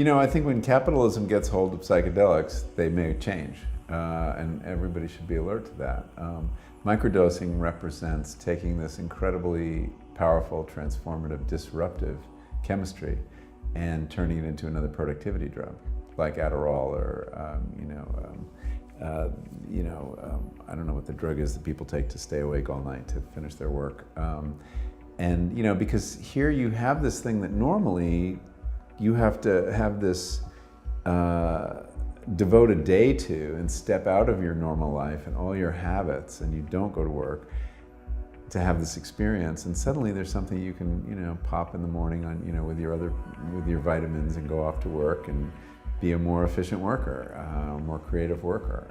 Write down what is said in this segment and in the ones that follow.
I think when capitalism gets hold of psychedelics, they may change, and everybody should be alert to that. Microdosing represents taking this incredibly powerful, transformative, disruptive chemistry and turning it into another productivity drug, like Adderall or, I don't know what the drug is that people take to stay awake all night to finish their work. Because here you have this thing that normally you have to have this devote a day to and step out of your normal life and all your habits, and you don't go to work to have this experience. And suddenly there's something you can, pop in the morning on, with your vitamins and go off to work and be a more efficient worker, more creative worker.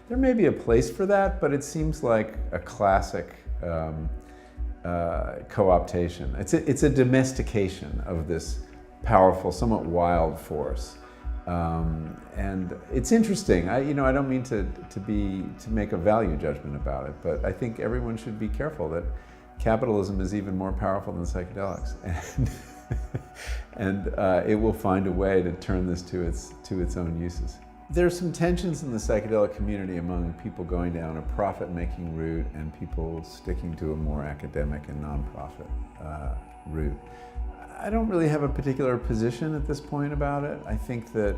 There may be a place for that, but it seems like a classic coaptation. It's a domestication of this powerful, somewhat wild force. And it's interesting. I don't mean to make a value judgment about it, but I think everyone should be careful that capitalism is even more powerful than psychedelics, and it will find a way to turn this to its own uses. There's some tensions in the psychedelic community among people going down a profit-making route and people sticking to a more academic and nonprofit route. I don't really have a particular position at this point about it. I think that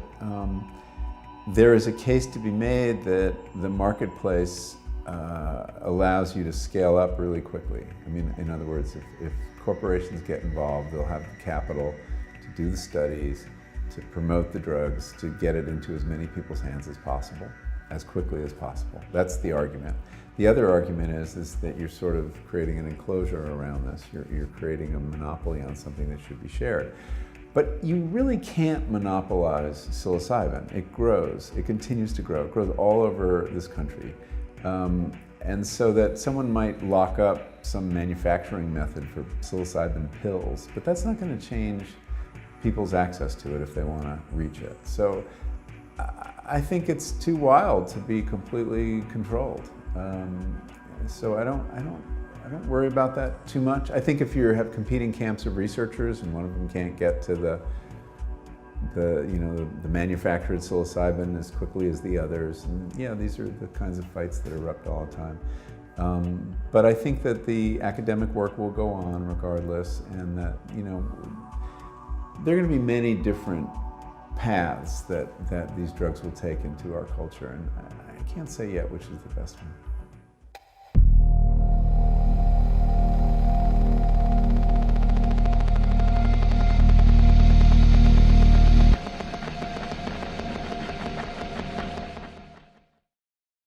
there is a case to be made that the marketplace allows you to scale up really quickly. I mean, in other words, if corporations get involved, they'll have the capital to do the studies, to promote the drugs, to get it into as many people's hands as possible, as quickly as possible. That's the argument. The other argument is that you're sort of creating an enclosure around this. You're creating a monopoly on something that should be shared. But you really can't monopolize psilocybin. It grows, it continues to grow. It grows all over this country. And so that someone might lock up some manufacturing method for psilocybin pills, but that's not going to change people's access to it if they want to reach it. So I think it's too wild to be completely controlled. So I don't worry about that too much. I think if you have competing camps of researchers and one of them can't get to the manufactured psilocybin as quickly as the others, and these are the kinds of fights that erupt all the time. But I think that the academic work will go on regardless, and that there are going to be many different paths that these drugs will take into our culture, and I can't say yet which is the best one.